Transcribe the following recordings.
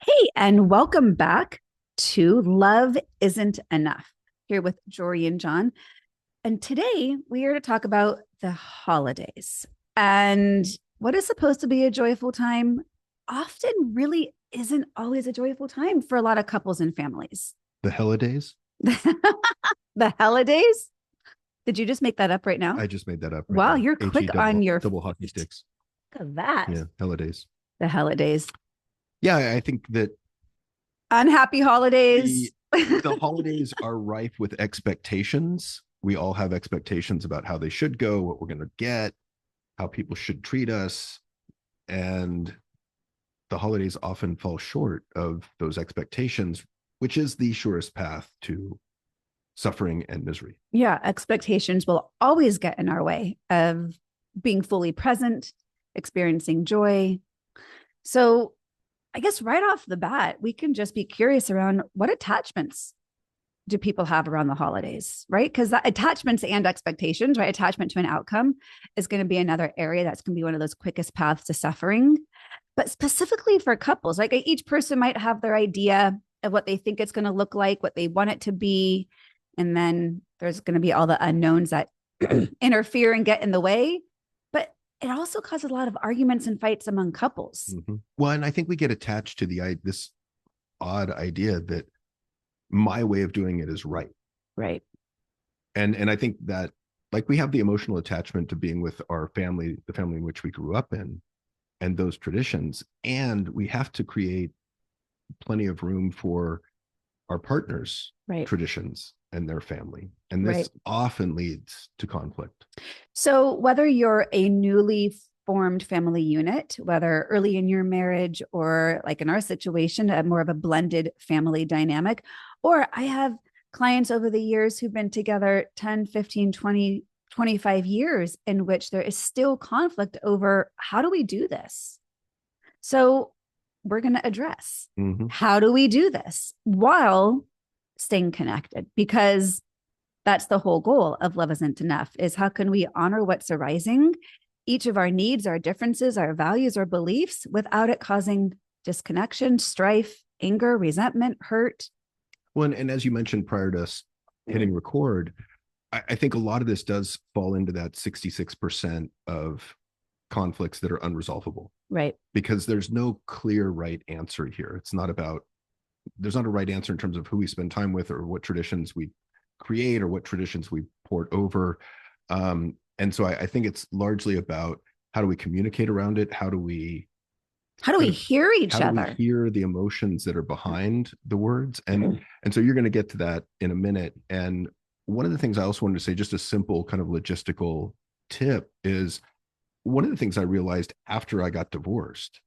Hey, and welcome back to Love Isn't Enough here with Joree and John. And today we are to talk about the holidays. And what is supposed to be a joyful time often really isn't always a joyful time for a lot of couples and families. The holidays? The holidays? Did you just make that up right now? I just made that up right Wow, now. you're HE quick on your double hockey sticks. look at that. Yeah, holidays. The holidays. Yeah, I think that Unhappy the holidays. the holidays are rife with expectations. We all have expectations about how they should go, what we're going to get, how people should treat us, and the holidays often fall short of those expectations, which is the surest path to suffering and misery. Yeah, expectations will always get in our way of being fully present, experiencing joy. So, I guess right off the bat, we can just be curious around what attachments do people have around the holidays, right? Because attachments and expectations, right? Attachment to an outcome is going to be another area that's going to be one of those quickest paths to suffering. But specifically for couples, like each person might have their idea of what they think it's going to look like, what they want it to be. And then there's going to be all the unknowns that interfere and get in the way. But it also causes a lot of arguments and fights among couples. Mm-hmm. Well, and I think we get attached to this odd idea that my way of doing it is right. Right. And I think that, like, we have the emotional attachment to being with our family, the family in which we grew up in, and those traditions, and we have to create plenty of room for our partners' Right. traditions and their family, and this Right. often leads to conflict. So whether you're a newly formed family unit, whether early in your marriage or like in our situation, a more of a blended family dynamic, or I have clients over the years who've been together 10, 15, 20, 25 years in which there is still conflict over how do we do this? So we're going to address how do we do this while staying connected? Because that's the whole goal of Love Isn't Enough is how can we honor what's arising, each of our needs, our differences, our values, our beliefs without it causing disconnection, strife, anger, resentment, hurt. Well, and as you mentioned prior to us hitting record, I think a lot of this does fall into that 66% of conflicts that are unresolvable. Right. Because there's no clear right answer here. There's not a right answer in terms of who we spend time with or what traditions we create or what traditions we port over. And so I think it's largely about how do we communicate around it? How do we hear each how do other? we hear the emotions that are behind the words? And so you're going to get to that in a minute. And one of the things I also wanted to say, just a simple kind of logistical tip, is one of the things I realized after I got divorced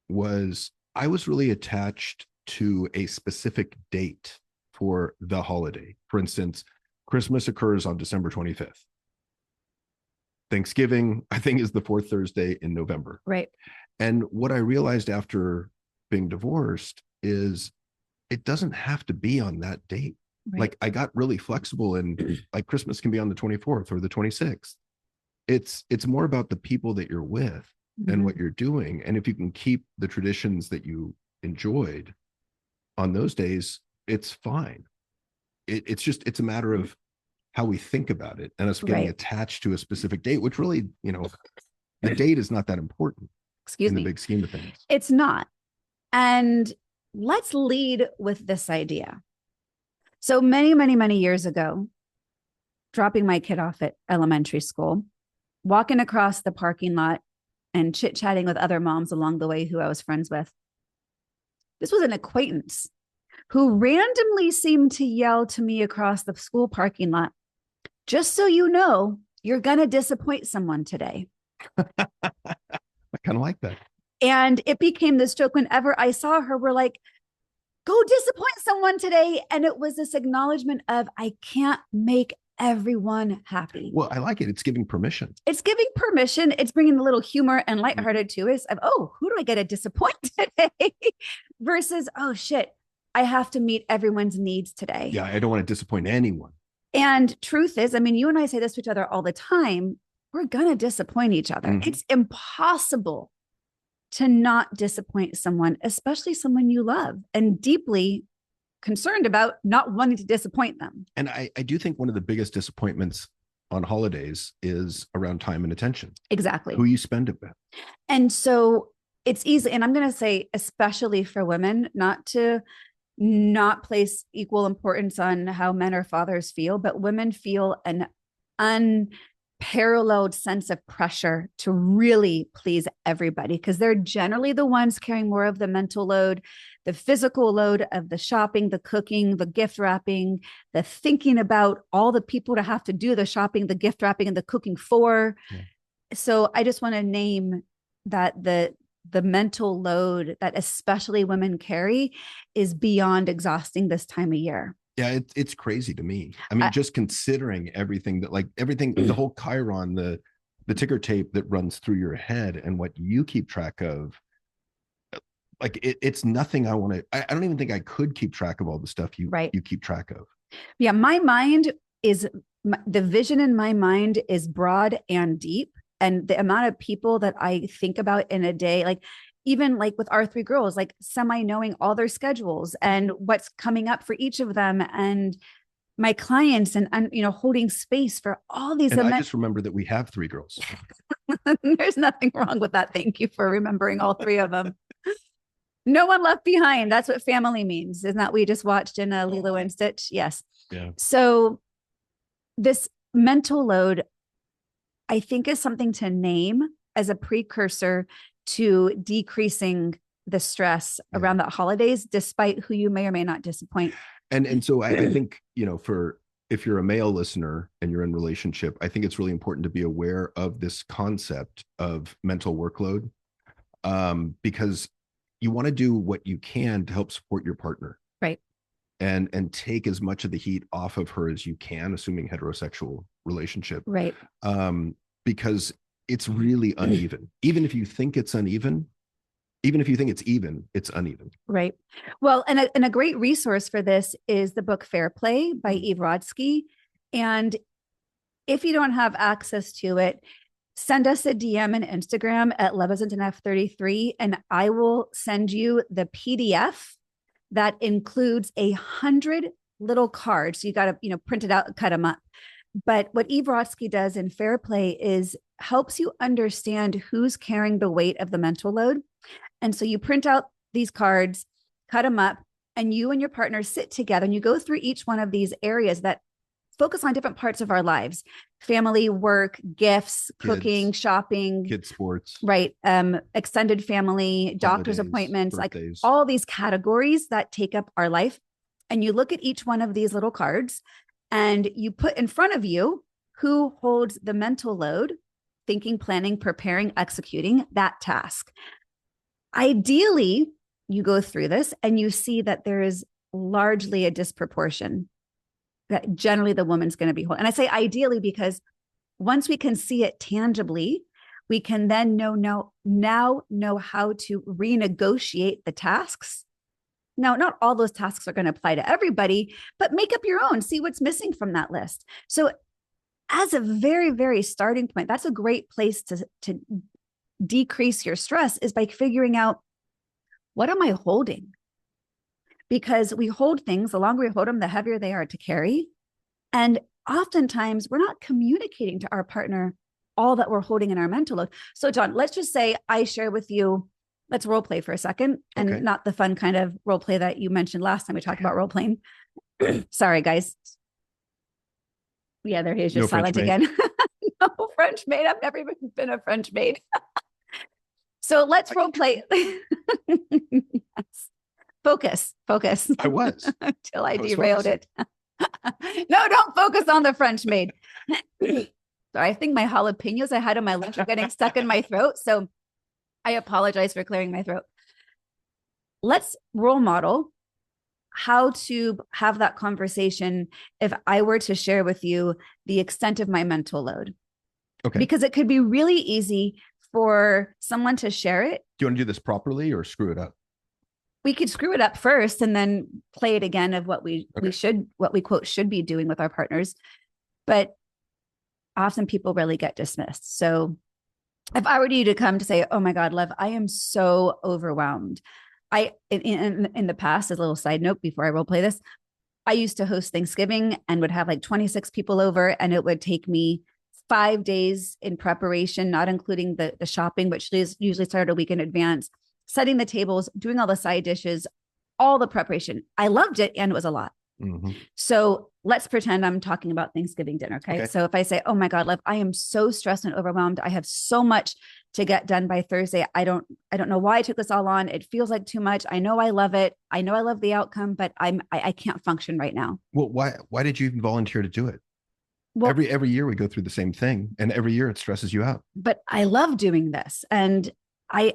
was I was really attached to a specific date for the holiday. For instance, Christmas occurs on December 25th. Thanksgiving, I think, is the fourth Thursday in November. Right. And what I realized after being divorced is it doesn't have to be on that date. Right. Like, I got really flexible, and like Christmas can be on the 24th or the 26th. It's more about the people that you're with and what you're doing. And if you can keep the traditions that you enjoyed on those days, it's fine. It's a matter of how we think about it and us getting attached to a specific date, which really, the date is not that important. Excuse me. In the big scheme of things. It's not. And let's lead with this idea. So many, many, many years ago, dropping my kid off at elementary school, walking across the parking lot and chit-chatting with other moms along the way who I was friends with. This was an acquaintance who randomly seemed to yell to me across the school parking lot, "Just so you know, you're going to disappoint someone today." I kind of like that. And it became this joke whenever I saw her, we're like, go disappoint someone today. And it was this acknowledgement of, I can't make everyone happy. Well, I like it. It's giving permission. It's giving permission. It's bringing a little humor and lighthearted to us of, oh, who do I get to disappoint today? Versus, oh shit, I have to meet everyone's needs today. Yeah, I don't want to disappoint anyone. And truth is, I mean, you and I say this to each other all the time. We're going to disappoint each other. It's impossible to not disappoint someone, especially someone you love and deeply concerned about not wanting to disappoint them. And I do think one of the biggest disappointments on holidays is around time and attention. Exactly. Who you spend it with. And so it's easy. And I'm going to say, especially for women, not to not place equal importance on how men or fathers feel, but women feel an unparalleled sense of pressure to really please everybody because they're generally the ones carrying more of the mental load, the physical load of the shopping, the cooking, the gift wrapping, the thinking about all the people to have to do the shopping, the gift wrapping, and the cooking for. Yeah. So I just want to name that the mental load that especially women carry is beyond exhausting this time of year. Yeah, it's crazy to me. I mean, just considering everything that, like everything, the whole Chiron, the ticker tape that runs through your head and what you keep track of, like it's nothing I want to, I don't even think I could keep track of all the stuff you keep track of. Yeah, my mind is, the vision in my mind is broad and deep. And the amount of people that I think about in a day, like even like with our three girls, like semi-knowing all their schedules and what's coming up for each of them, and my clients, and holding space for all these. And I just remember that we have three girls. There's nothing wrong with that. Thank you for remembering all three of them. No one left behind. That's what family means. Isn't that we just watched in Lilo and Stitch? Yes. Yeah. So this mental load, I think, is something to name as a precursor to decreasing the stress around the holidays, despite who you may or may not disappoint. And so I think, if you're a male listener and you're in relationship, I think it's really important to be aware of this concept of mental workload, because you want to do what you can to help support your partner. Right. And take as much of the heat off of her as you can, assuming heterosexual relationship. Right. Because it's really uneven. Even if you think it's uneven, even if you think it's even, it's uneven. Right. Well, and a great resource for this is the book Fair Play by Eve Rodsky. And if you don't have access to it, send us a DM on Instagram at LoveIsn'tEnough33, and I will send you the PDF that includes 100 little cards. So you got to, print it out, cut them up. But what Eve Rodsky does in Fair Play is helps you understand who's carrying the weight of the mental load. And so you print out these cards, cut them up, and you and your partner sit together and you go through each one of these areas that focus on different parts of our lives: family, work, gifts, cooking, shopping, kids, sports, right? Extended family, doctor's appointments, birthdays, like all these categories that take up our life. And you look at each one of these little cards and you put in front of you who holds the mental load, thinking, planning, preparing, executing that task. Ideally, you go through this and you see that there is largely a disproportion that generally the woman's going to be holding. And I say ideally because once we can see it tangibly, we can then know how to renegotiate the tasks. Now, not all those tasks are going to apply to everybody, but make up your own, see what's missing from that list. So as a very, very starting point, that's a great place to decrease your stress, is by figuring out, what am I holding? Because we hold things, the longer we hold them, the heavier they are to carry. And oftentimes we're not communicating to our partner all that we're holding in our mental load. So John, let's just say I share with you, let's role play for a second, and not the fun kind of role play that you mentioned last time we talked about role playing. Sorry, guys. Yeah, there he is, just silent again. No, French maid. I've never even been a French maid. So let's role play. Yes. Focus. I was. Until I derailed it. No, don't focus on the French maid. Sorry, I think my jalapenos I had on my lunch are getting stuck in my throat. So I apologize for clearing my throat. Let's role model how to have that conversation if I were to share with you the extent of my mental load. Okay. Because it could be really easy for someone to share it. Do you want to do this properly or screw it up? We could screw it up first and then play it again of what we quote should be doing with our partners. But often people really get dismissed. So If I were you to come to say, oh my God, Lev, I am so overwhelmed. In the past, as a little side note before I role play this, I used to host Thanksgiving and would have like 26 people over, and it would take me 5 days in preparation, not including the shopping, which is usually started a week in advance, setting the tables, doing all the side dishes, all the preparation. I loved it, and it was a lot. Mm-hmm. So let's pretend I'm talking about Thanksgiving dinner. Okay. So if I say, oh my God, Lev, I am so stressed and overwhelmed. I have so much to get done by Thursday. I don't know why I took this all on. It feels like too much. I know I love it. I know I love the outcome, but I can't function right now. Well, why did you even volunteer to do it? Well, every year we go through the same thing, and every year it stresses you out. But I love doing this. And I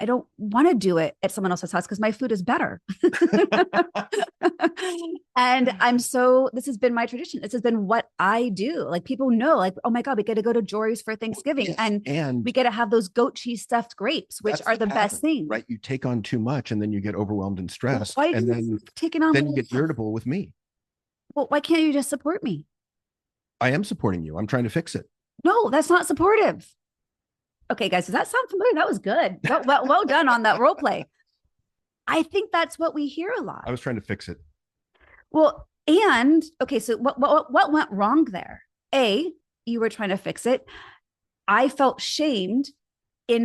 don't want to do it at someone else's house because my food is better. And this has been my tradition. This has been what I do. Like people know, like, oh my God, we get to go to Joree's for Thanksgiving. Yes, and we get to have those goat cheese stuffed grapes, which are the best thing. Right. You take on too much and then you get overwhelmed and stressed. Well, and then you get irritable with me. Well, why can't you just support me? I am supporting you. I'm trying to fix it. No, that's not supportive. Okay, guys, does that sound familiar? That was good. Well done on that role play. I think that's what we hear a lot. I was trying to fix it. Well, and okay, so what went wrong there? A, you were trying to fix it. I felt shamed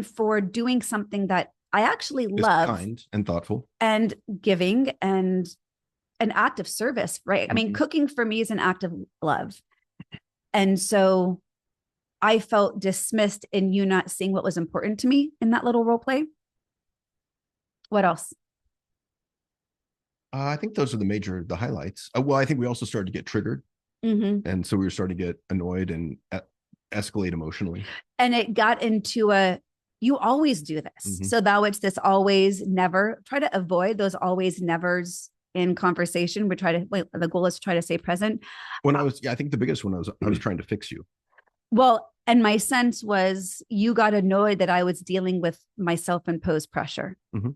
for doing something that I actually love, kind and thoughtful, and giving, and an act of service, right? Mm-hmm. I mean, cooking for me is an act of love. And so I felt dismissed in you not seeing what was important to me in that little role play. What else? I think those are the highlights. Well, I think we also started to get triggered. Mm-hmm. And so we were starting to get annoyed and escalate emotionally. And it got into you always do this. Mm-hmm. So now it's this always, never. Try to avoid those always nevers in conversation. The goal is to try to stay present. I think the biggest one I was trying to fix you. Well, and my sense was you got annoyed that I was dealing with my self-imposed pressure. Mm-hmm.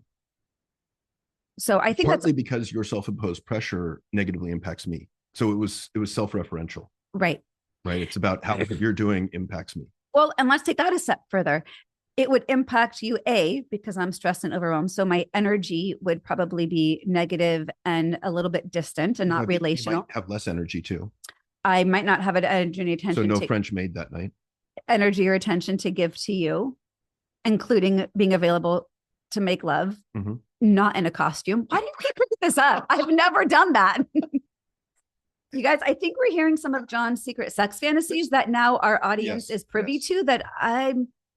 So I think partly because your self-imposed pressure negatively impacts me. So it was self-referential. Right. Right. It's about how what you're doing impacts me. Well, and let's take that a step further. It would impact you, because I'm stressed and overwhelmed. So my energy would probably be negative and a little bit distant and not relational. You might have less energy too. I might not have any attention. So no French maid that night. Energy or attention to give to you, including being available to make love, mm-hmm. not in a costume. Why do you keep bringing this up? I've never done that. You guys, I think we're hearing some of John's secret sex fantasies that now our audience is privy to.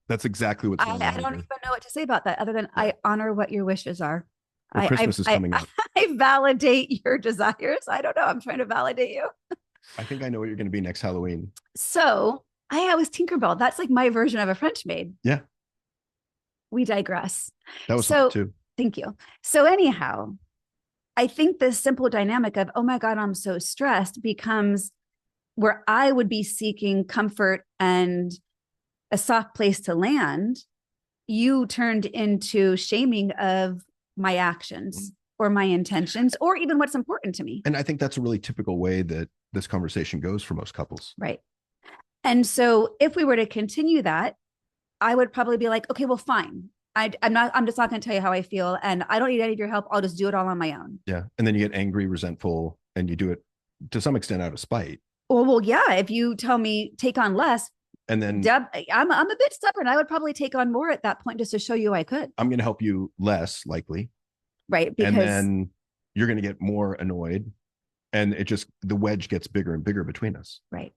That's exactly what's going on. I don't even know what to say about that other than I honor what your wishes are. Well, Christmas is coming up. I validate your desires. I don't know. I'm trying to validate you. I think I know what you're going to be next Halloween. So I was Tinkerbell. That's like my version of a French maid. Yeah. We digress. That was so too. Thank you. So anyhow, I think this simple dynamic of, oh my God, I'm so stressed becomes where I would be seeking comfort and a soft place to land. You turned into shaming of my actions or my intentions or even what's important to me. And I think that's a really typical way that this conversation goes for most couples. Right. And so if we were to continue that, I would probably be like, okay, well, fine. I'm just not going to tell you how I feel. And I don't need any of your help. I'll just do it all on my own. Yeah. And then you get angry, resentful, and you do it to some extent out of spite. Well, yeah. If you tell me take on less, and then Deb, I'm a bit stubborn. I would probably take on more at that point just to show you I could. I'm going to help you less likely. Right. And then you're going to get more annoyed. And the wedge gets bigger and bigger between us. Right.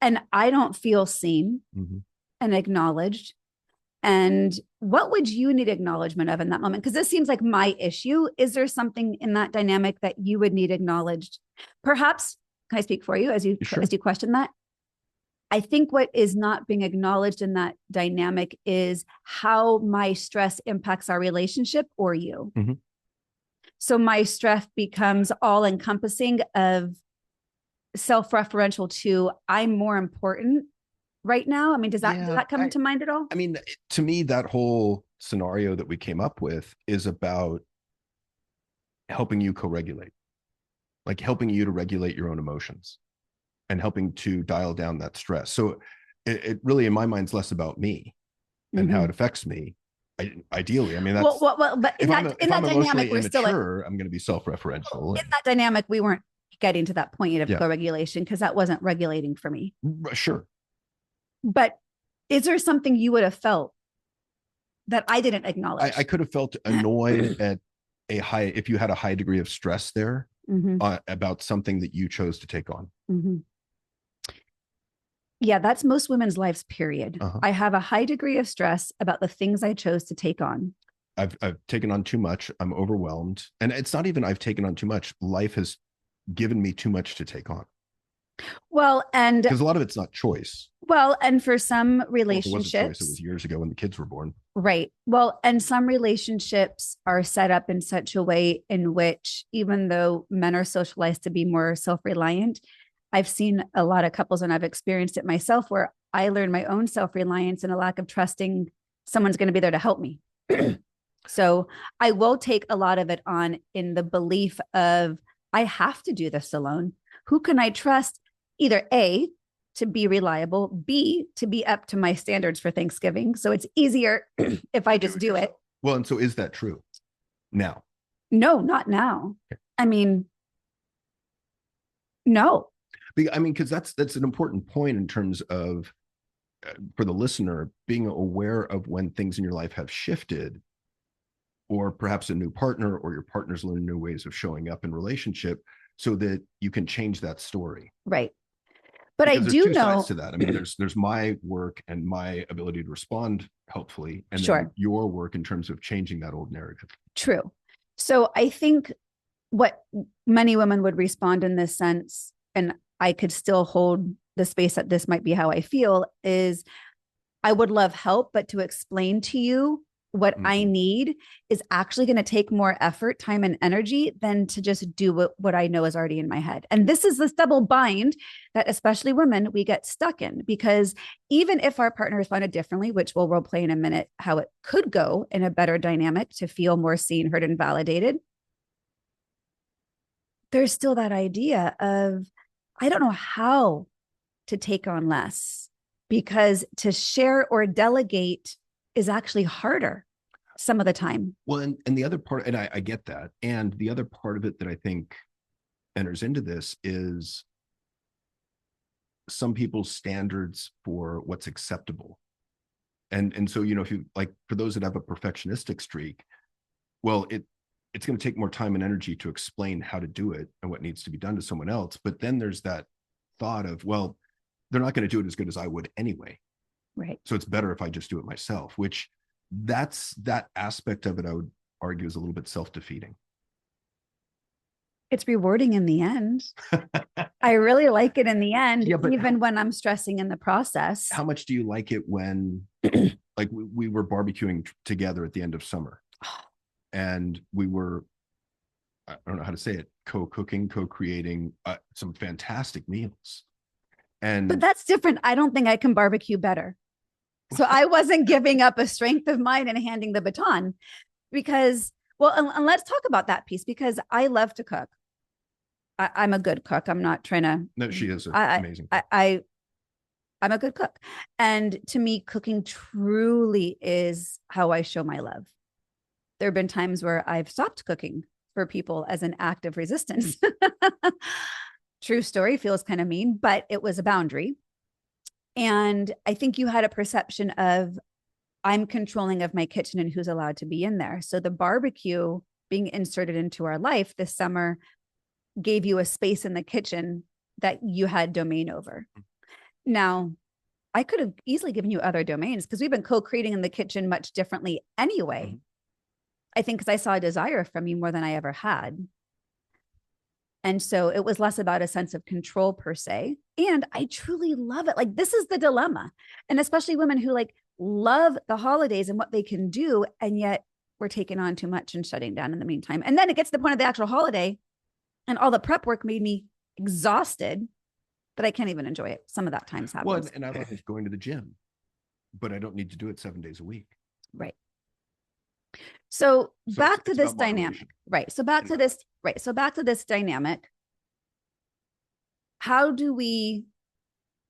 And I don't feel seen mm-hmm. and acknowledged. And what would you need acknowledgement of in that moment? Because this seems like my issue. Is there something in that dynamic that you would need acknowledged? Perhaps, can I speak for you as you question that? I think what is not being acknowledged in that dynamic is how my stress impacts our relationship or you. Mm-hmm. So my stress becomes all encompassing of self-referential to I'm more important right now. I mean, does that come into mind at all? I mean, to me, that whole scenario that we came up with is about helping you co-regulate, like helping you to regulate your own emotions and helping to dial down that stress. So it really, in my mind, is less about me and how it affects me. Ideally, I mean, that's but if in that dynamic, emotionally we're still immature, I'm going to be self-referential. in that dynamic, we weren't getting to that point yet of Yeah. co-regulation because that wasn't regulating for me. Sure. But is there something you would have felt that I didn't acknowledge? I could have felt annoyed at if you had a high degree of stress there about something that you chose to take on. Yeah, that's most women's lives, period. I have a high degree of stress about the things I chose to take on. I've taken on too much. I'm overwhelmed. And it's not even I've taken on too much. Life has given me too much to take on. Well, and because a lot of it's not choice. Well, and for some relationships, well, if it was choice, it was years ago when the kids were born. Right. Well, and some relationships are set up in such a way in which, even though men are socialized to be more self-reliant, I've seen a lot of couples, and I've experienced it myself, where I learned my own self-reliance and a lack of trusting someone's going to be there to help me. So I will take a lot of it on in the belief of, I have to do this alone. Who can I trust? Either A, to be reliable, B, to be up to my standards for Thanksgiving. So it's easier if I just do it. Well, and so is that true now? No, not now. Okay. I mean, no. I mean, because that's an important point in terms of, for the listener, being aware of when things in your life have shifted, or perhaps a new partner, or your partner's learning new ways of showing up in relationship, so that you can change that story. Right. But because I do know sides to that. I mean, there's my work and my ability to respond helpfully, and then your work in terms of changing that old narrative. True. So I think what many women would respond in this sense, and I could still hold the space that this might be how I feel, is I would love help, but to explain to you what I need is actually going to take more effort, time, and energy than to just do what I know is already in my head. And this is this double bind that especially women, we get stuck in, because even if our partners find it differently, which we'll role play in a minute, how it could go in a better dynamic to feel more seen, heard, and validated, there's still that idea of, I don't know how to take on less, because to share or delegate is actually harder some of the time. Well, and the other part, and I get that. And the other part of it that I think enters into this is some people's standards for what's acceptable. And so, if you, like, for those that have a perfectionistic streak, well, it's going to take more time and energy to explain how to do it and what needs to be done to someone else. But then there's that thought of, well, they're not going to do it as good as I would anyway. Right. So it's better if I just do it myself, which that aspect of it, I would argue, is a little bit self-defeating. It's rewarding in the end. I really like it in the end, even when I'm stressing in the process. How much do you like it when, like, we were barbecuing together at the end of summer, and we were, I don't know how to say it, co-cooking, co-creating some fantastic meals. But that's different. I don't think I can barbecue better. So I wasn't giving up a strength of mine and handing the baton, because, well, and let's talk about that piece, because I love to cook. I'm a good cook. I'm not trying to. No, she is amazing. I'm a good cook. And to me, cooking truly is how I show my love. There have been times where I've stopped cooking for people as an act of resistance. True story, feels kind of mean, but it was a boundary. And I think you had a perception of, I'm controlling of my kitchen and who's allowed to be in there. So the barbecue being inserted into our life this summer gave you a space in the kitchen that you had domain over. Now, I could have easily given you other domains, because we've been co-creating in the kitchen much differently anyway. I think because I saw a desire from you more than I ever had. And so it was less about a sense of control per se. And I truly love it. Like, this is the dilemma. And especially women who love the holidays and what they can do, and yet we're taking on too much and shutting down in the meantime. And then it gets to the point of the actual holiday, and all the prep work made me exhausted that I can't even enjoy it. Some of that times happens. Well, and I love going to the gym, but I don't need to do it 7 days a week. Right. So back to this dynamic. Right. So back to this. Right. So back to this dynamic. How do we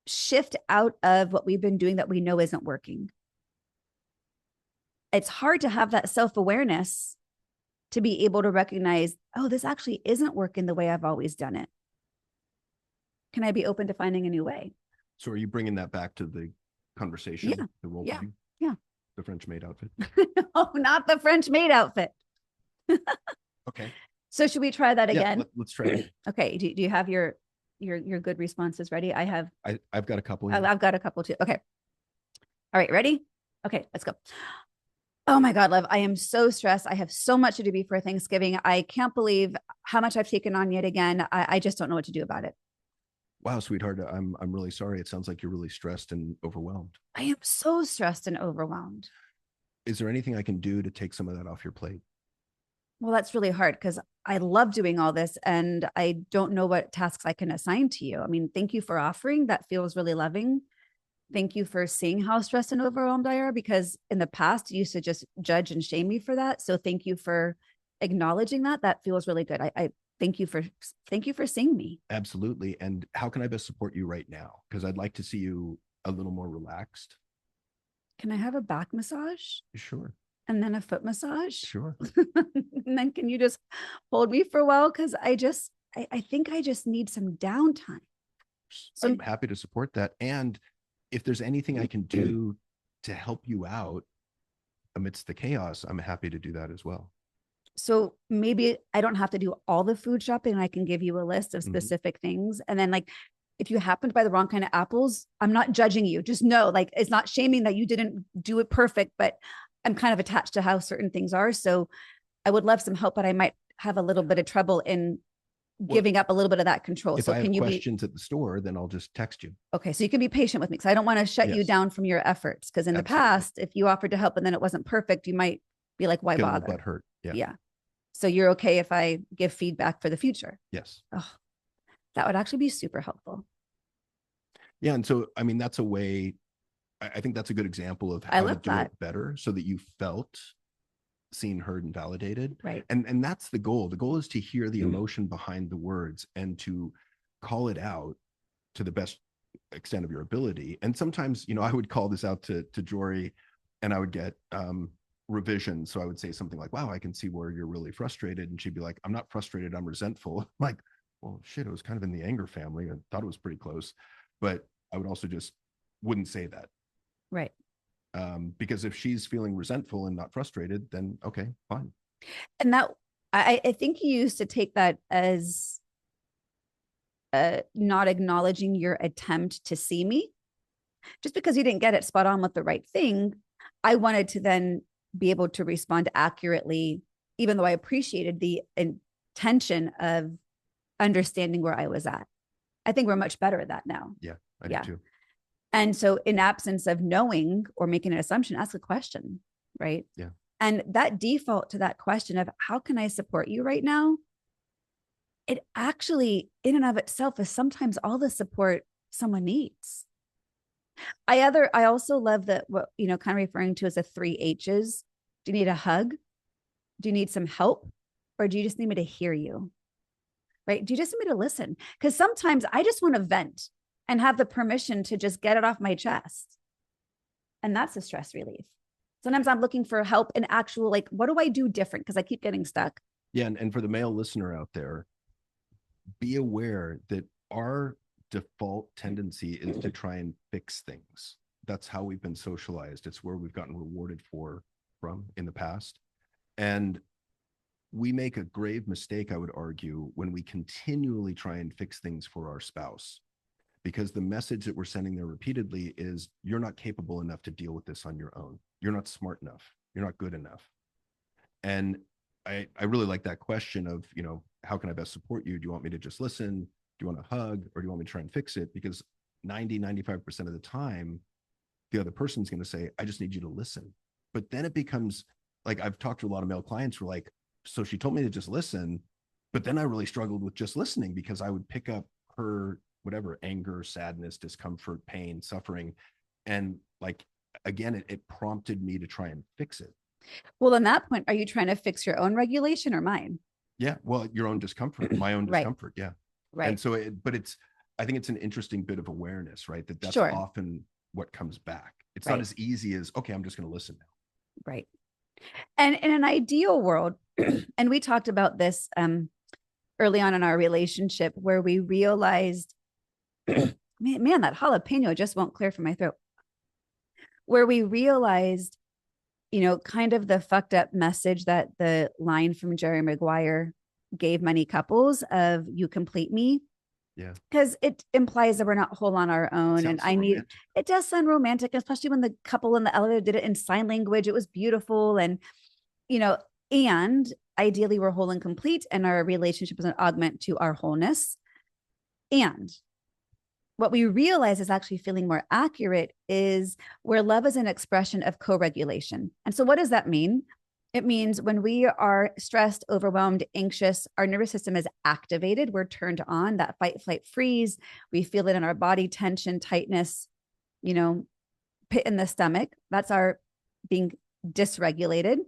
shift out of what we've been doing that we know isn't working. It's hard to have that self-awareness to be able to recognize, oh, this actually isn't working the way I've always done it. Can I be open to finding a new way? So are you bringing that back to the conversation, Yeah. the role Yeah. playing, Yeah. the French maid outfit? No, not the French maid outfit. Okay. So should we try that Yeah, again? let's try it. Okay. Do you have your good responses ready? I've got a couple. Yeah. I've got a couple too. Okay. All right. Ready? Okay. Let's go. Oh my God, love. I am so stressed. I have so much to do before Thanksgiving. I can't believe how much I've taken on yet again. I just don't know what to do about it. Wow, sweetheart, I'm really sorry. It sounds like you're really stressed and overwhelmed. I am so stressed and overwhelmed. Is there anything I can do to take some of that off your plate? Well, that's really hard because I love doing all this and I don't know what tasks I can assign to you. I mean, thank you for offering. That feels really loving. Thank you for seeing how stressed and overwhelmed I are, because in the past you used to just judge and shame me for that. So thank you for acknowledging that. That feels really good. I thank you for seeing me. Absolutely. And how can I best support you right now? Because I'd like to see you a little more relaxed. Can I have a back massage Sure. and then a foot massage? Sure. And then can you just hold me for a while? Because I think I just need some downtime. So I'm happy to support that. And if there's anything I can do to help you out amidst the chaos, I'm happy to do that as well. so maybe I don't have to do all the food shopping. I can give you a list of specific things. And then like, if you happen to buy the wrong kind of apples, I'm not judging you. Just know, like, it's not shaming that you didn't do it perfect, but I'm kind of attached to how certain things are. So I would love some help, but I might have a little bit of trouble in giving up a little bit of that control. If So I have can you questions at the store, then I'll just text you. okay? So you can be patient with me because I don't want to shut you Yes. down from your efforts. Because in the Absolutely. past, if you offered to help and then it wasn't perfect, you might be like, why Get a little bother? butt hurt. Yeah. Yeah. So you're okay if I give feedback for the future? Yes. Oh, that would actually be super helpful. Yeah. And so, I mean, that's a way, I think that's a good example of I how to love do that. it better so that you felt seen, heard, and validated. Right. And that's the goal. The goal is to hear the emotion behind the words and to call it out to the best extent of your ability. And sometimes, I would call this out to Joree and I would get revision. So I would say something like, wow, I can see where you're really frustrated. And she'd be like, I'm not frustrated, I'm resentful. I'm like, well, shit, it was kind of in the anger family. I thought it was pretty close. But I would also just wouldn't say that. Right. Because if she's feeling resentful and not frustrated, then okay, fine. And that I think you used to take that as not acknowledging your attempt to see me. Just because you didn't get it spot on with the right thing, I wanted to then be able to respond accurately, even though I appreciated the intention of understanding where I was at. I think we're much better at that now. Yeah, I do too. And so in absence of knowing or making an assumption, ask a question, right? Yeah. And that default to that question of how can I support you right now? It actually in and of itself is sometimes all the support someone needs. I also love that what kind of referring to as the 3 H's. Do you need a hug? Do you need some help? Or do you just need me to hear you? Right? Do you just need me to listen? Because sometimes I just want to vent and have the permission to just get it off my chest. And that's a stress relief. Sometimes I'm looking for help in actual, like, what do I do different? Because I keep getting stuck. Yeah. And for the male listener out there, be aware that our default tendency is to try and fix things. That's how we've been socialized. It's where we've gotten rewarded from in the past. And we make a grave mistake, I would argue, when we continually try and fix things for our spouse, because the message that we're sending there repeatedly is you're not capable enough to deal with this on your own. You're not smart enough. You're not good enough. And I really like that question of, how can I best support you? Do you want me to just listen? Do you want a hug? Or do you want me to try and fix it? Because 95% of the time, the other person's going to say, I just need you to listen. But then it becomes like, I've talked to a lot of male clients who are like, so she told me to just listen, but then I really struggled with just listening because I would pick up her, whatever, anger, sadness, discomfort, pain, suffering. And like, again, it prompted me to try and fix it. Well, on that point, are you trying to fix your own regulation or mine? Yeah. Well, your own discomfort, my own discomfort. Yeah. Right. And so, but it's I think it's an interesting bit of awareness, right? That's Sure. often what comes back. It's not Right. as easy as, okay, I'm just going to listen now. Right. And in an ideal world, and we talked about this early on in our relationship, where we realized, man, that jalapeno just won't clear from my throat. Where we realized, kind of the fucked up message that the line from Jerry Maguire gave many couples of "you complete me." Yeah. Because it implies that we're not whole on our own. And it does sound romantic, especially when the couple in the elevator did it in sign language. It was beautiful. And, and ideally we're whole and complete, and our relationship is an augment to our wholeness. And what we realize is actually feeling more accurate is where love is an expression of co-regulation. And so what does that mean? It means when we are stressed, overwhelmed, anxious, our nervous system is activated. We're turned on, that fight, flight, freeze. We feel it in our body, tension, tightness, pit in the stomach. That's our being dysregulated.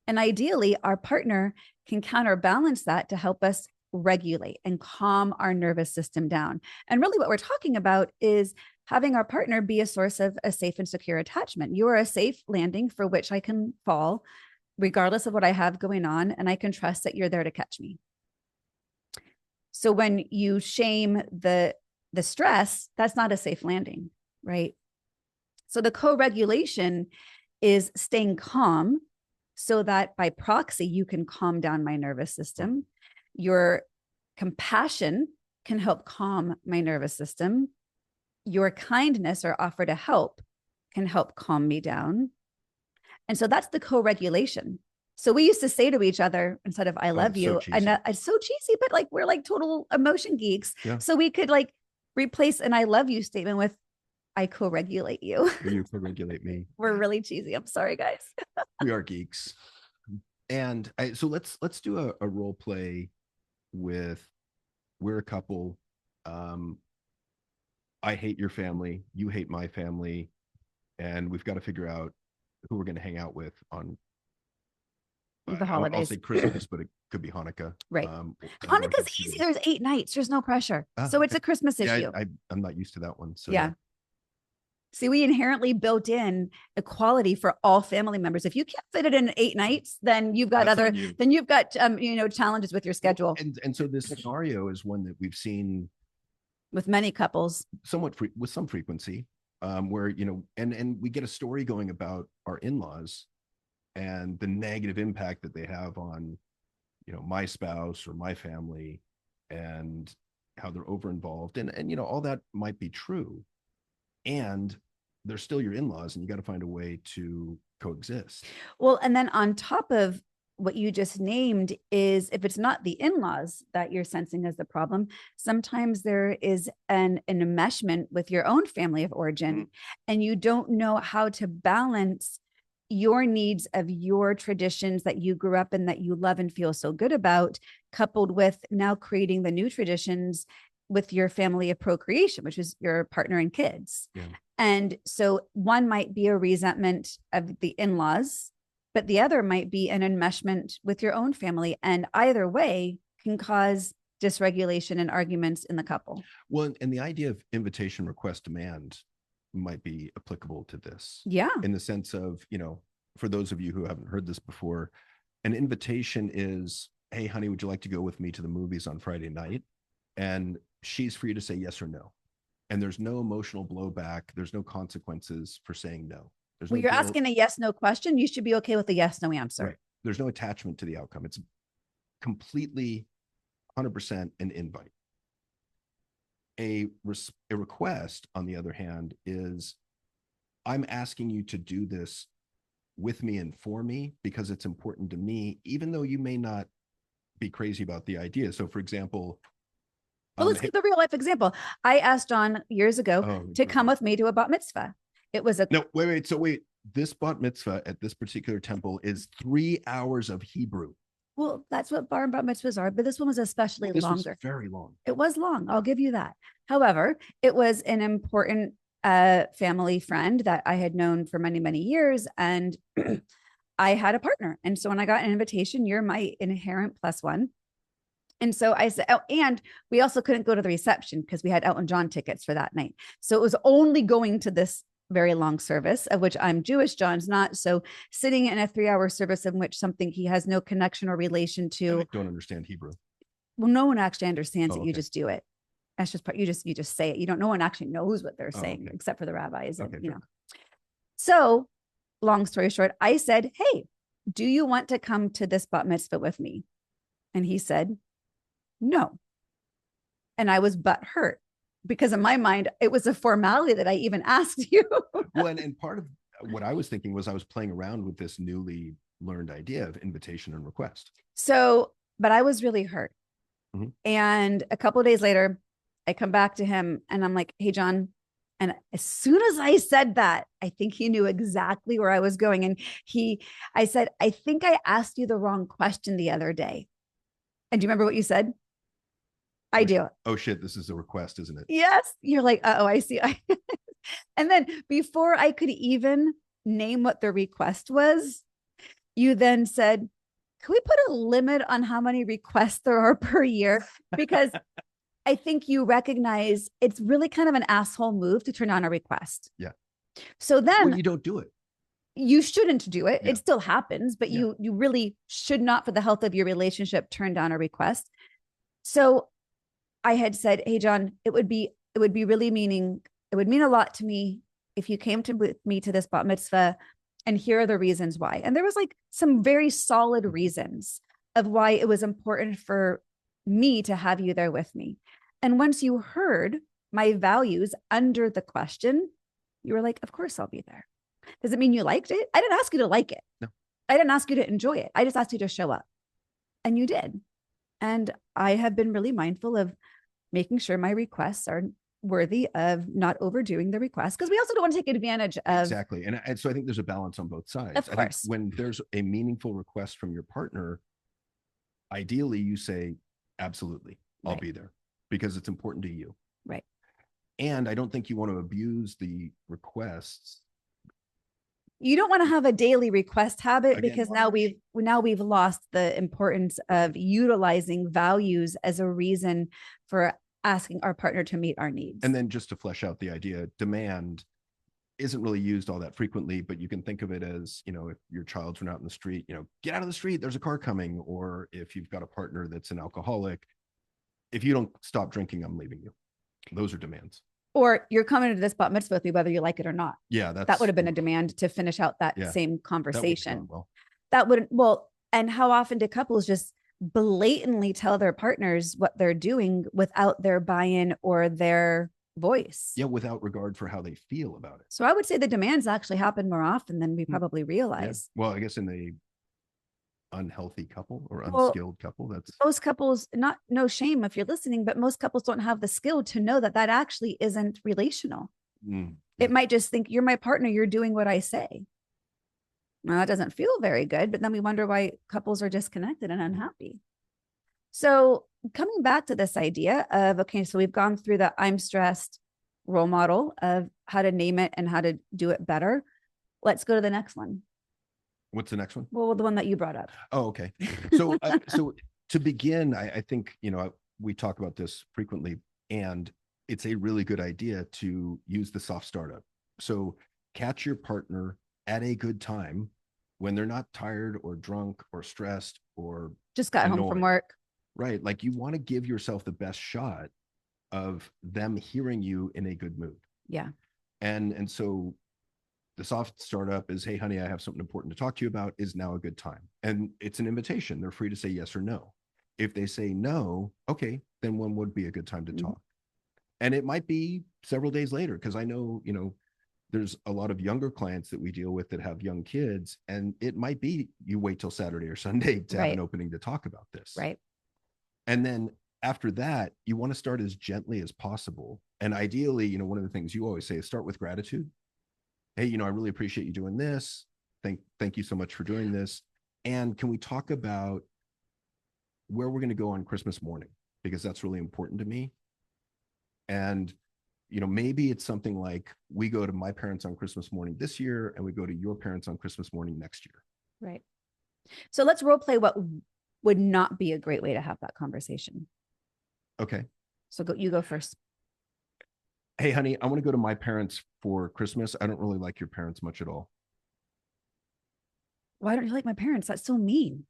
And ideally, our partner can counterbalance that to help us regulate and calm our nervous system down. And really what we're talking about is having our partner be a source of a safe and secure attachment. You are a safe landing for which I can fall regardless of what I have going on, and I can trust that you're there to catch me. So when you shame the stress, that's not a safe landing, right? So the co-regulation is staying calm so that by proxy, you can calm down my nervous system. Your compassion can help calm my nervous system. Your kindness or offer to help can help calm me down. And so that's the co-regulation. So we used to say to each other, instead of "I love you," and it's so cheesy, but like we're like total emotion geeks. Yeah. So we could like replace an "I love you" statement with "I co-regulate you." You co-regulate me. We're really cheesy. I'm sorry, guys. We are geeks. And so let's do a role play with, we're a couple. I hate your family. You hate my family. And we've got to figure out who we're going to hang out with on the holidays. I'll say Christmas, but it could be Hanukkah. Right. Hanukkah's easy. There's 8 nights. There's no pressure. So it's a Christmas issue. I'm not used to that one. So yeah. See, we inherently built in equality for all family members. If you can't fit it in 8 nights, then you've got challenges with your schedule. And so this scenario is one that we've seen with many couples, somewhat with some frequency, where, and we get a story going about our in-laws and the negative impact that they have on, my spouse or my family, and how they're over involved, and all that might be true. And they're still your in-laws, and you got to find a way to coexist. Well, and then on top of what you just named is, if it's not the in-laws that you're sensing as the problem, sometimes there is an enmeshment with your own family of origin, and you don't know how to balance your needs of your traditions that you grew up in, that you love and feel so good about, coupled with now creating the new traditions with your family of procreation, which is your partner and kids. Yeah. And so one might be a resentment of the in-laws, but the other might be an enmeshment with your own family. And either way can cause dysregulation and arguments in the couple. Well, and the idea of invitation, request, demand might be applicable to this. Yeah. In the sense of, for those of you who haven't heard this before, an invitation is, "Hey, honey, would you like to go with me to the movies on Friday night?" And she's free to say yes or no. And there's no emotional blowback. There's no consequences for saying no. Well, you're asking a yes/no question. You should be okay with a yes/no answer. Right. There's no attachment to the outcome. It's completely 100% an invite. A request, on the other hand, is, "I'm asking you to do this with me and for me because it's important to me, even though you may not be crazy about the idea." So, for example, well, let's give the real life example. I asked John years ago to come with me to a bat mitzvah. It was a wait. This bat mitzvah at this particular temple is 3 hours of Hebrew. Well, that's what bar and bat mitzvahs are, but this one was especially longer. Was very long. It was long. I'll give you that. However, it was an important family friend that I had known for many, many years, and I had a partner. And so when I got an invitation, you're my inherent plus one. And so I said, oh, and we also couldn't go to the reception because we had Elton John tickets for that night. So it was only going to this very long service, of which I'm Jewish, John's not. So sitting in a 3-hour service in which something he has no connection or relation to. I don't understand Hebrew. Well, no one actually understands it. Okay. You just do it. That's just part. You just say it. You don't. No one actually knows what they're saying Okay. except for the rabbis. And, Okay, So, long story short, I said, "Hey, do you want to come to this bat mitzvah with me?" And he said, "No." And I was butthurt because in my mind, it was a formality that I even asked you. Well, and part of what I was thinking was I was playing around with this newly learned idea of invitation and request. So, but I was really hurt. Mm-hmm. And a couple of days later, I come back to him and I'm like, "Hey, John." And as soon as I said that, I think he knew exactly where I was going. And I said, "I think I asked you the wrong question the other day." And do you remember what you said? I do. Oh shit, this is a request, isn't it? Yes. You're like, "Oh, I see." And then before I could even name what the request was, you then said, "Can we put a limit on how many requests there are per year?" Because I think you recognize it's really kind of an asshole move to turn down a request. Yeah. So then you don't do it. You shouldn't do it. Yeah. It still happens, but you really should not, for the health of your relationship, turn down a request. So I had said, "Hey, John, it would mean a lot to me if you came with me to this bat mitzvah, and here are the reasons why." And there was like some very solid reasons of why it was important for me to have you there with me. And once you heard my values under the question, you were like, "Of course I'll be there." Does it mean you liked it? I didn't ask you to like it. No. I didn't ask you to enjoy it. I just asked you to show up. And you did. And I have been really mindful of making sure my requests are worthy of not overdoing the request, because we also don't want to take advantage of. Exactly. And so I think there's a balance on both sides. Of course. I think when there's a meaningful request from your partner, ideally you say, "Absolutely, I'll be there," because it's important to you. Right. And I don't think you want to abuse the requests. You don't want to have a daily request habit, because now we've lost the importance of utilizing values as a reason for asking our partner to meet our needs. And then just to flesh out the idea, demand isn't really used all that frequently, but you can think of it as, if your child's run out in the street, "Get out of the street, there's a car coming." Or if you've got a partner that's an alcoholic, "If you don't stop drinking, I'm leaving you." Those are demands. Or, "You're coming to this bat mitzvah with me, whether you like it or not." Yeah, that would have been a demand to finish out that same conversation. That would, and how often do couples just blatantly tell their partners what they're doing without their buy-in or their voice? Yeah, without regard for how they feel about it. So I would say the demands actually happen more often than we probably realize. Yeah. Well, I guess in the unhealthy couple or unskilled couple, that's most couples, no shame if you're listening, but most couples don't have the skill to know that actually isn't relational. It might just think, "You're my partner, you're doing what I say." Well, that doesn't feel very good, but then we wonder why couples are disconnected and unhappy. So coming back to this idea of, okay, so we've gone through the "I'm stressed" role model of how to name it and how to do it better. Let's go to the next one. What's the next one? Well, the one that you brought up. Oh, okay. So, so to begin, I think, we talk about this frequently, and it's a really good idea to use the soft startup. So catch your partner at a good time when they're not tired or drunk or stressed or just got home from work. Right. Like, you want to give yourself the best shot of them hearing you in a good mood. Yeah. And so the soft startup is, "Hey, honey, I have something important to talk to you about. Is now a good time?" And it's an invitation. They're free to say yes or no. If they say no, okay, then when would be a good time to talk? And it might be several days later, because I know, there's a lot of younger clients that we deal with that have young kids, and it might be you wait till Saturday or Sunday to have an opening to talk about this. Right. And then after that, you want to start as gently as possible. And ideally, one of the things you always say is start with gratitude. "Hey, I really appreciate you doing this. Thank you so much for doing this. And can we talk about where we're going to go on Christmas morning? Because that's really important to me. And, maybe it's something like, we go to my parents on Christmas morning this year, and we go to your parents on Christmas morning next year." Right. So let's role play what would not be a great way to have that conversation. Okay. So you go first. Hey, honey, I want to go to my parents for Christmas. I don't really like your parents much at all. Why don't you like my parents? That's so mean.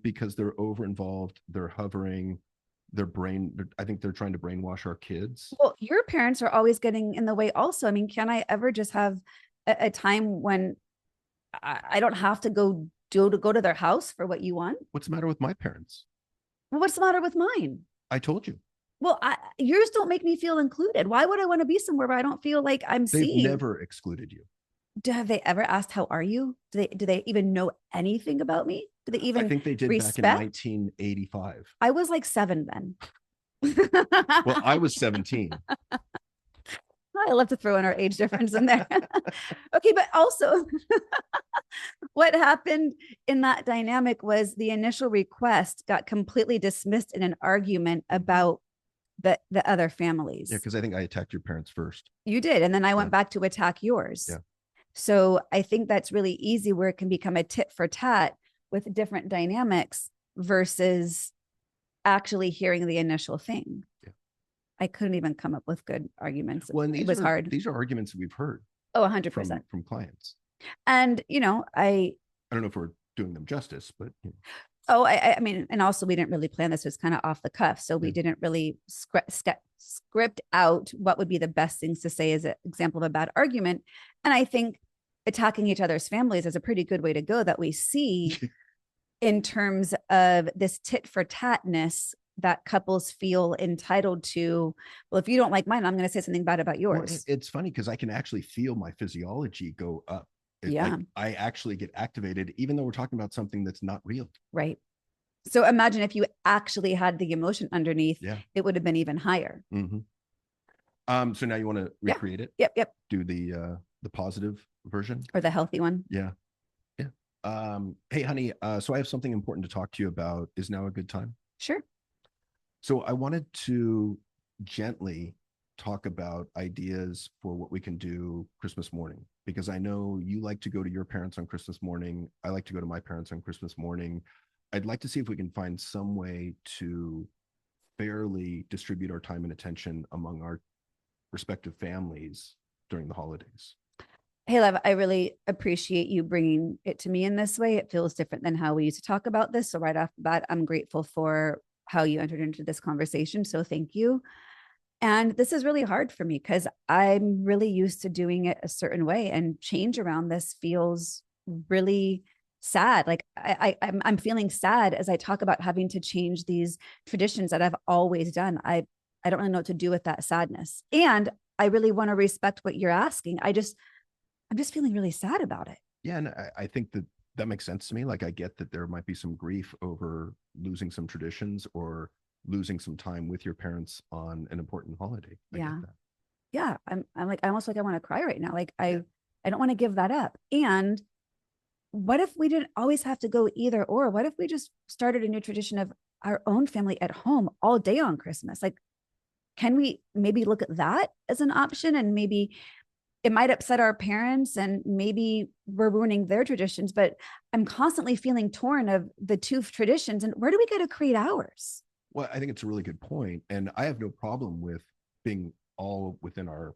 Because they're over involved, they're hovering, I think they're trying to brainwash our kids. Well, your parents are always getting in the way also. I mean, can I ever just have a time when I don't have to go to their house for what you want? What's the matter with my parents? Well, what's the matter with mine? I told you. Well, yours don't make me feel included. Why would I want to be somewhere where I don't feel like I'm They've seen? never excluded you. Have they ever asked, how are you? Do they even know anything about me? Do they even I think they did respect? back in 1985. I was like 7 then. Well, I was 17. I love to throw in our age difference in there. Okay, but also what happened in that dynamic was the initial request got completely dismissed in an argument about the other families. Yeah, because I think I attacked your parents first. You did, and then I went back to attack yours. Yeah. So I think that's really easy where it can become a tit for tat with different dynamics versus actually hearing the initial thing. Yeah. I couldn't even come up with good arguments. Well, it was hard. These are arguments we've heard. Oh, 100% from clients. And I don't know if we're doing them justice, but oh, I mean, and also we didn't really plan this. It was kind of off the cuff. So we didn't really script out what would be the best things to say as an example of a bad argument. And I think attacking each other's families is a pretty good way to go that we see in terms of this tit for tatness that couples feel entitled to. Well, if you don't like mine, I'm going to say something bad about yours. Well, it's funny because I can actually feel my physiology go up. Like I actually get activated, even though we're talking about something that's not real. Right. So imagine if you actually had the emotion underneath, it would have been even higher. Mm-hmm. So now you want to recreate it? Yep. Do the positive version or the healthy one? Yeah. Hey, honey. So I have something important to talk to you about. Is now a good time? Sure. So I wanted to gently talk about ideas for what we can do Christmas morning, because I know you like to go to your parents on Christmas morning. I like to go to my parents on Christmas morning. I'd like to see if we can find some way to fairly distribute our time and attention among our respective families during the holidays. Hey, Lev, I really appreciate you bringing it to me in this way. It feels different than how we used to talk about this. So right off the bat, I'm grateful for how you entered into this conversation. So thank you. And this is really hard for me because I'm really used to doing it a certain way, and change around this feels really sad. Like I'm feeling sad as I talk about having to change these traditions that I've always done. I don't really know what to do with that sadness. And I really want to respect what you're asking. I'm just feeling really sad about it. Yeah. And I think that makes sense to me. Like I get that there might be some grief over losing some traditions or losing some time with your parents on an important holiday. Yeah. I'm like, I almost like I want to cry right now. Like I don't want to give that up. And what if we didn't always have to go either or? What if we just started a new tradition of our own family at home all day on Christmas? Like, can we maybe look at that as an option? And maybe it might upset our parents and maybe we're ruining their traditions, but I'm constantly feeling torn of the two traditions. And where do we get to create ours? Well, I think it's a really good point. And I have no problem with being all within our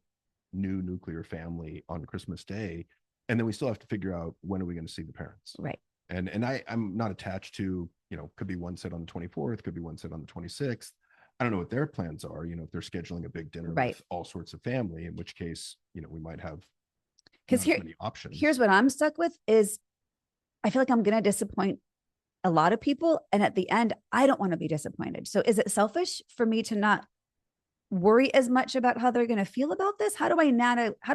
new nuclear family on Christmas Day. And then we still have to figure out, when are we going to see the parents? Right. And I'm not attached to, could be one set on the 24th, could be one set on the 26th. I don't know what their plans are, if they're scheduling a big dinner with all sorts of family, in which case, we might have many options. Here's what I'm stuck with is I feel like I'm going to disappoint a lot of people. And at the end, I don't want to be disappointed. So is it selfish for me to not worry as much about how they're going to feel about this? How do I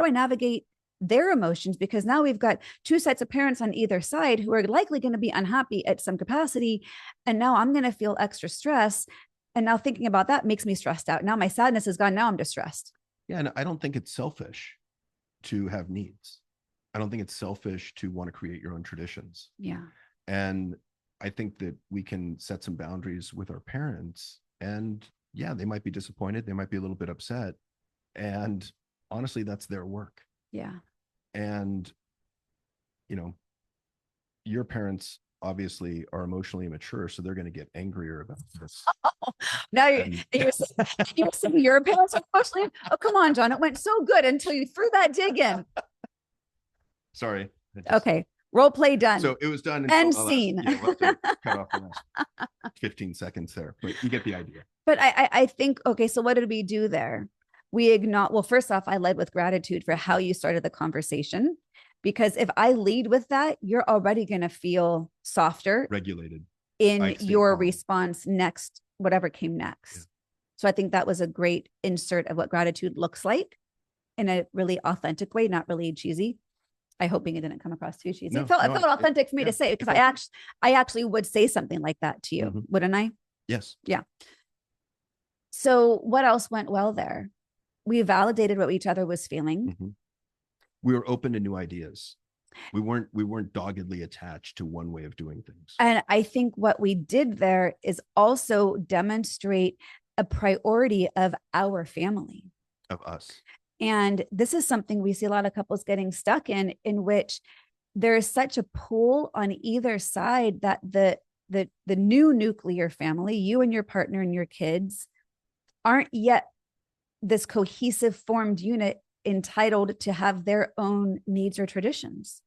navigate their emotions? Because now we've got two sets of parents on either side who are likely going to be unhappy at some capacity. And now I'm going to feel extra stress. And now thinking about that makes me stressed out. Now my sadness is gone. Now I'm distressed. Yeah. And I don't think it's selfish to have needs. I don't think it's selfish to want to create your own traditions. Yeah. And I think that we can set some boundaries with our parents, and they might be disappointed. They might be a little bit upset. And honestly, that's their work. Yeah. And, your parents obviously are emotionally immature, so they're going to get angrier about this. Now And you're saying your parents are emotionally. Oh, come on, John. It went so good until you threw that dig in. sorry. Okay. Role play done. So it was done until End the last, scene. yeah, we'll have to cut off the last 15 seconds there, but you get the idea. But I think, okay, so what did we do there? We acknowledge, well, first off, I led with gratitude for how you started the conversation. Because if I lead with that, you're already going to feel softer, Regulated in your calm. response next, whatever came next. Yeah. So I think that was a great insert of what gratitude looks like in a really authentic way, not really cheesy. I hoping it didn't come across too cheesy. It felt authentic for me to say it, because I actually would say something like that to you, wouldn't I? Yes. Yeah. So what else went well there? We validated what each other was feeling. We were open to new ideas. We weren't doggedly attached to one way of doing things. And I think what we did there is also demonstrate a priority of our family, of us. And this is something we see a lot of couples getting stuck in which there is such a pull on either side that the new nuclear family, you and your partner and your kids, aren't yet this cohesive formed unit entitled to have their own needs or traditions.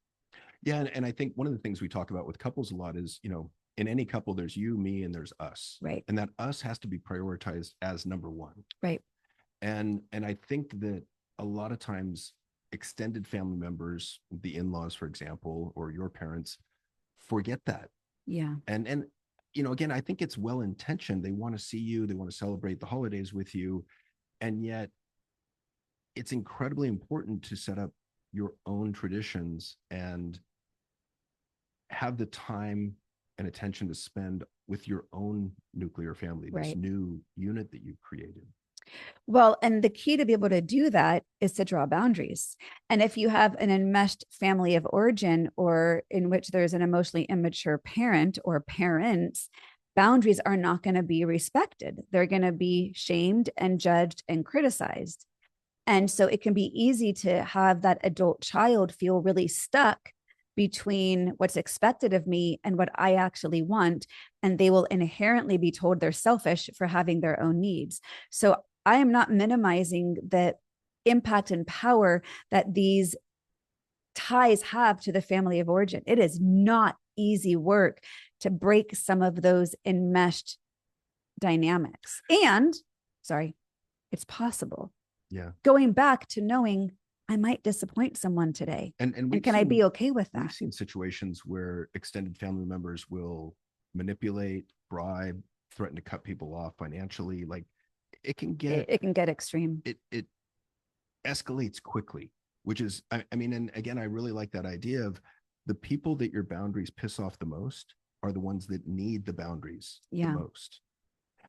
Yeah. And I think one of the things we talk about with couples a lot is, in any couple, there's you, me, and there's us. Right. And that us has to be prioritized as number one. Right. And I think that a lot of times extended family members, the in-laws, for example, or your parents, forget that. Yeah. And again, I think it's well-intentioned. They want to see you, they want to celebrate the holidays with you. And yet it's incredibly important to set up your own traditions and have the time and attention to spend with your own nuclear family, this new unit that you've created. Well, and the key to be able to do that is to draw boundaries. And if you have an enmeshed family of origin, or in which there's an emotionally immature parent or parents, boundaries are not going to be respected. They're going to be shamed and judged and criticized. And so it can be easy to have that adult child feel really stuck between what's expected of me and what I actually want. And they will inherently be told they're selfish for having their own needs. So I am not minimizing the impact and power that these ties have to the family of origin. It is not easy work to break some of those enmeshed dynamics. And, sorry, it's possible. Yeah. Going back to knowing I might disappoint someone today. And can I be okay with that? We've seen situations where extended family members will manipulate, bribe, threaten to cut people off financially. Like it can get extreme. It escalates quickly, which is, I mean, and again, I really like that idea of the people that your boundaries piss off the most are the ones that need the boundaries the most.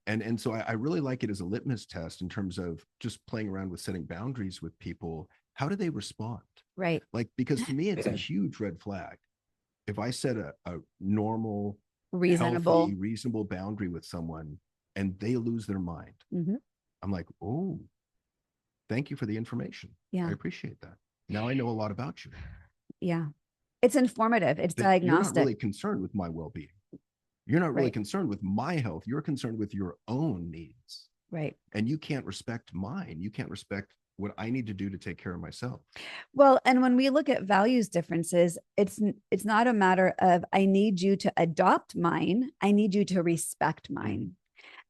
And so I really like it as a litmus test in terms of just playing around with setting boundaries with people. How do they respond? Right. Like, because to me, it's a huge red flag. If I set a normal, healthy, reasonable boundary with someone and they lose their mind, I'm like, oh, thank you for the information. Yeah. I appreciate that. Now I know a lot about you. Yeah. It's informative. It's diagnostic. You're not really concerned with my well-being. You're not really concerned with my health. You're concerned with your own needs. Right. And you can't respect mine. You can't respect what I need to do to take care of myself. Well, and when we look at values differences, it's not a matter of I need you to adopt mine. I need you to respect mine.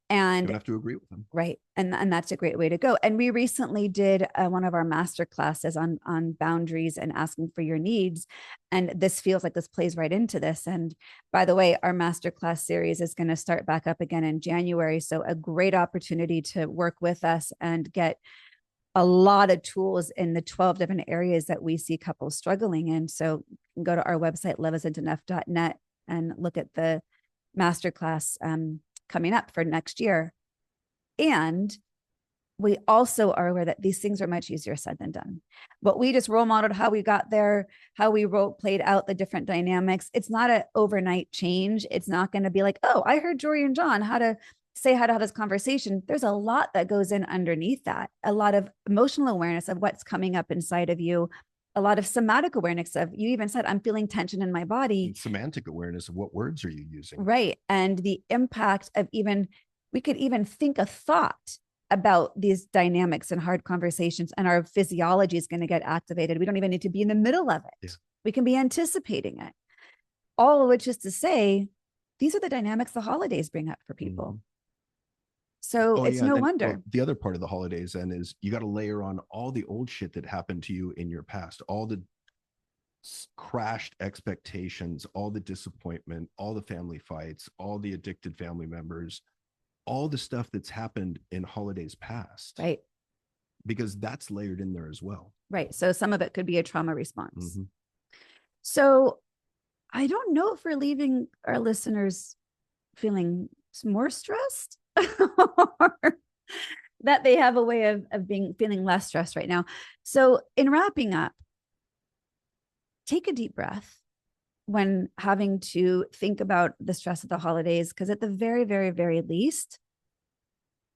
And you don't have to agree with them. Right. And that's a great way to go. And we recently did one of our master classes on boundaries and asking for your needs. And this feels like this plays right into this. And by the way, our masterclass series is going to start back up again in January. So a great opportunity to work with us and get a lot of tools in the 12 different areas that we see couples struggling in. So you can go to our website, loveisn'tenough.net, and look at the masterclass coming up for next year. And we also are aware that these things are much easier said than done. But we just role modeled how we got there, how we played out the different dynamics. It's not an overnight change. It's not going to be like, oh, I heard Joree and John how to have this conversation. There's a lot that goes in underneath that, a lot of emotional awareness of what's coming up inside of you, a lot of somatic awareness of, you even said, I'm feeling tension in my body. And semantic awareness of what words are you using. Right. And the impact of even, we could even think a thought about these dynamics and hard conversations, and our physiology is going to get activated. We don't even need to be in the middle of it. Yeah. We can be anticipating it. All of which is to say, these are the dynamics the holidays bring up for people. Mm-hmm. So it's no wonder. Well, the other part of the holidays then is you got to layer on all the old shit that happened to you in your past, all the crashed expectations, all the disappointment, all the family fights, all the addicted family members, all the stuff that's happened in holidays past. Right. Because that's layered in there as well. Right. So some of it could be a trauma response. Mm-hmm. So I don't know if we're leaving our listeners feeling more stressed or that they have a way of feeling less stressed right now. So in wrapping up, take a deep breath when having to think about the stress of the holidays, because at the very, very, very least,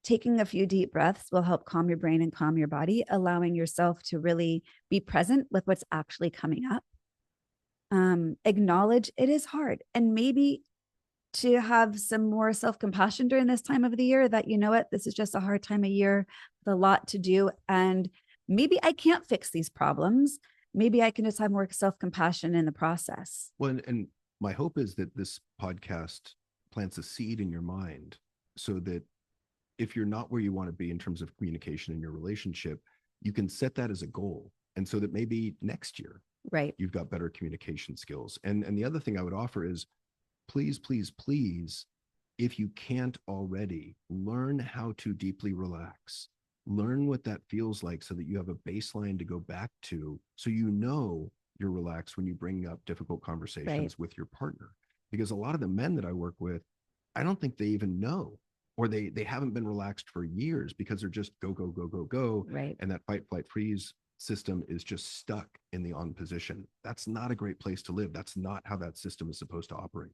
taking a few deep breaths will help calm your brain and calm your body, allowing yourself to really be present with what's actually coming up. Acknowledge it is hard, and maybe to have some more self-compassion during this time of the year, that, you know what, this is just a hard time of year with a lot to do. And maybe I can't fix these problems. Maybe I can just have more self-compassion in the process. Well, and my hope is that this podcast plants a seed in your mind so that if you're not where you want to be in terms of communication in your relationship, you can set that as a goal. And so that maybe next year, right, you've got better communication skills. And the other thing I would offer is, please, please, please, if you can't already, learn how to deeply relax. Learn what that feels like so that you have a baseline to go back to, so you know you're relaxed when you bring up difficult conversations with your partner. Because a lot of the men that I work with, I don't think they even know, or they haven't been relaxed for years because they're just go, go, go, go, go. Right. And that fight, flight, freeze system is just stuck in the on position. That's not a great place to live. That's not how that system is supposed to operate.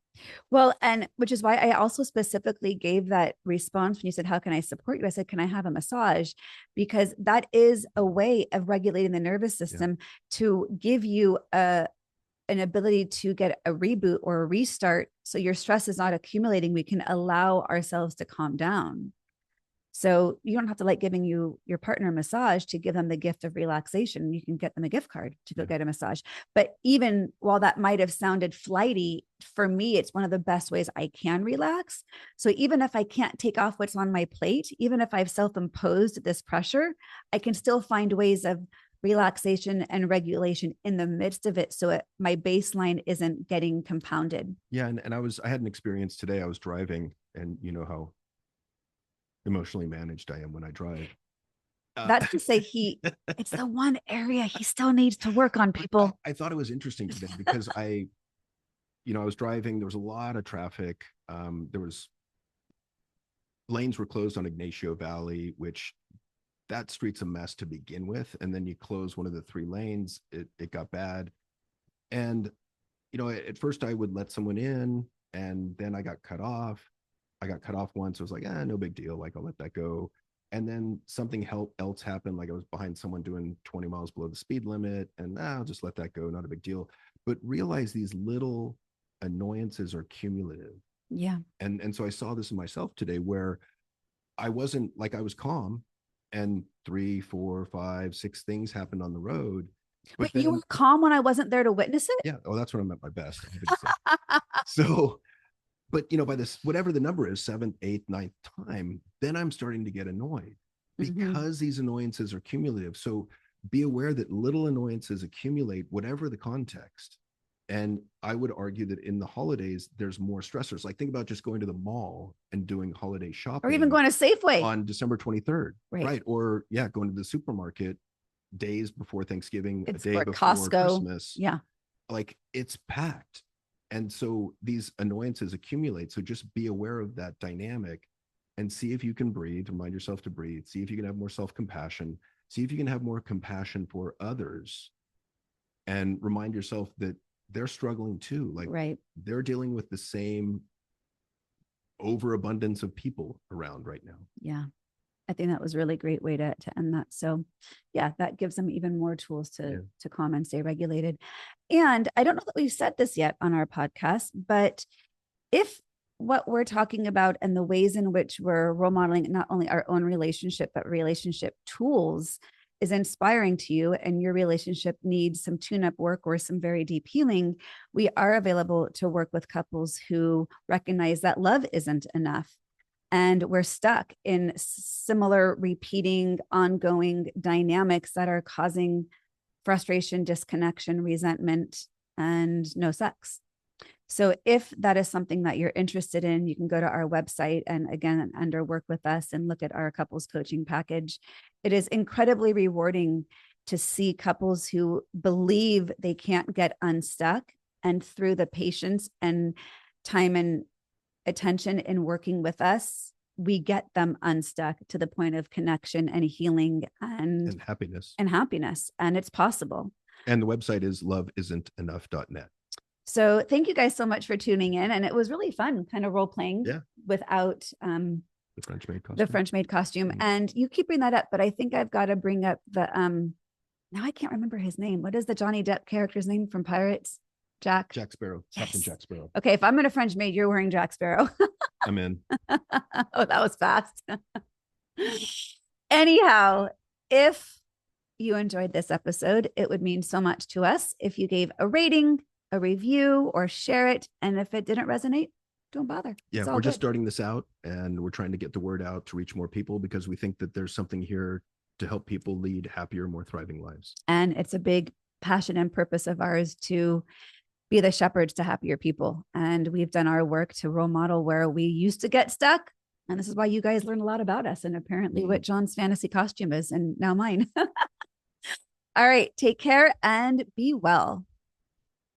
Well, and which is why I also specifically gave that response when you said, how can I support you? I said, can I have a massage? Because that is a way of regulating the nervous system to give you an ability to get a reboot or a restart. So your stress is not accumulating. We can allow ourselves to calm down. So you don't have to like giving your partner a massage to give them the gift of relaxation. You can get them a gift card to go get a massage. But even while that might have sounded flighty, for me, it's one of the best ways I can relax. So even if I can't take off what's on my plate, even if I've self-imposed this pressure, I can still find ways of relaxation and regulation in the midst of it. So my baseline isn't getting compounded. Yeah. And I had an experience today. I was driving, and you know how emotionally managed I am when I drive. That's to say it's the one area he still needs to work on, people. I thought it was interesting today because I was driving, there was a lot of traffic. There was lanes were closed on Ignacio Valley, which that street's a mess to begin with. And then you close one of the 3 lanes, it got bad. And, at first I would let someone in, and then I got cut off. I got cut off once. I was like, no big deal. Like, I'll let that go. And then something else happened. Like, I was behind someone doing 20 miles below the speed limit, and I'll just let that go. Not a big deal. But realize these little annoyances are cumulative. Yeah. And so I saw this in myself today, where I wasn't like, I was calm, and 3, 4, 5, 6 things happened on the road. But you were calm when I wasn't there to witness it? Yeah. Oh, that's when I'm at my best. So, but by this, whatever the number is, 7th, 8th, 9th time, then I'm starting to get annoyed because these annoyances are cumulative. So be aware that little annoyances accumulate, whatever the context. And I would argue that in the holidays, there's more stressors. Like, think about just going to the mall and doing holiday shopping. Or even going to Safeway on December 23rd. Right. Or going to the supermarket days before Thanksgiving, it's a day before Costco. Christmas. Yeah. Like, it's packed. And so these annoyances accumulate. So just be aware of that dynamic and see if you can breathe, remind yourself to breathe, see if you can have more self-compassion, see if you can have more compassion for others, and remind yourself that they're struggling too. Like, they're dealing with the same overabundance of people around right now. Yeah. I think that was a really great way to end that. So yeah, that gives them even more tools to calm and stay regulated. And I don't know that we've said this yet on our podcast, but if what we're talking about and the ways in which we're role modeling not only our own relationship, but relationship tools is inspiring to you and your relationship needs some tune-up work or some very deep healing, we are available to work with couples who recognize that love isn't enough. And we're stuck in similar, repeating, ongoing dynamics that are causing frustration, disconnection, resentment, and no sex. So if that is something that you're interested in, you can go to our website and again, under work with us and look at our couples coaching package. It is incredibly rewarding to see couples who believe they can't get unstuck, and through the patience and time and attention in working with us, we get them unstuck to the point of connection and healing and happiness. And it's possible. And the website is loveisn'tenough.net. So thank you guys so much for tuning in. And it was really fun kind of role playing without the French maid costume. Mm-hmm. And you keep bringing that up, but I think I've got to bring up the now I can't remember his name. What is the Johnny Depp character's name from Pirates? Jack Sparrow. Yes. Captain Jack Sparrow. Okay, if I'm in a French maid, you're wearing Jack Sparrow. I'm in. Oh, that was fast. Anyhow, if you enjoyed this episode, it would mean so much to us if you gave a rating, a review, or share it. And if it didn't resonate, don't bother. Yeah, we're just starting this out and we're trying to get the word out to reach more people because we think that there's something here to help people lead happier, more thriving lives. And it's a big passion and purpose of ours to be the shepherds to happier people. And we've done our work to role model where we used to get stuck. And this is why you guys learn a lot about us and apparently what John's fantasy costume is and now mine. All right, take care and be well.